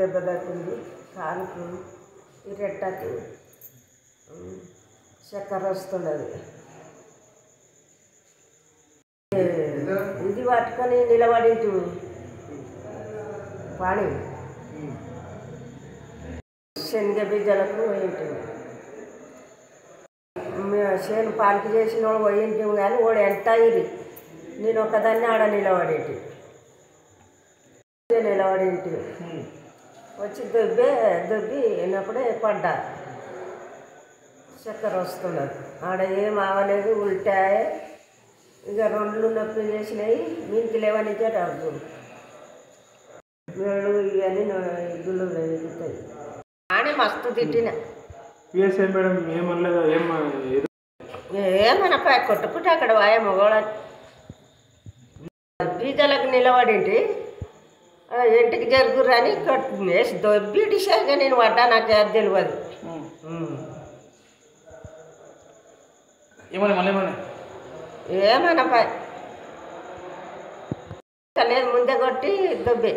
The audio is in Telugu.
దెబ్బ తగ్గింది, కాలుకు ఈ రెట్టకు చక్కెర వస్తున్నది. ఇది పట్టుకొని నిలబడింటు పాడి శనగ బీజాలకు పోయింటాము. చేను పాలకి చేసిన వాడు పోయింటాము కానీ వాడు ఎంత ఇది నేను ఒకదాన్ని ఆడ నిలబడేటి వచ్చి దొబ్బి విన్నప్పుడే పడ్డా. చక్కెర వస్తున్నది, ఆడ ఏం ఆవలేదు, ఉల్టాయి. ఇక రెండు నొప్పి చేసినాయి, మీనికి లేవనికే రాదు మేళ్ళు ఇవన్నీ ఇల్లు ఎగుతాయి అని మస్తు తిట్టిన. ఏమన్నా కొట్టుకుంటే అక్కడ వాయ మొగోళ బీజాలకు నిలబడింటి ఇంటికి జరుగురని వేసి దొబ్బిటిసాగా నేను పడ్డా, నాకు అది తెలియదు. ఏమన్నా లేదు, ముందే కొట్టి దొబ్బే.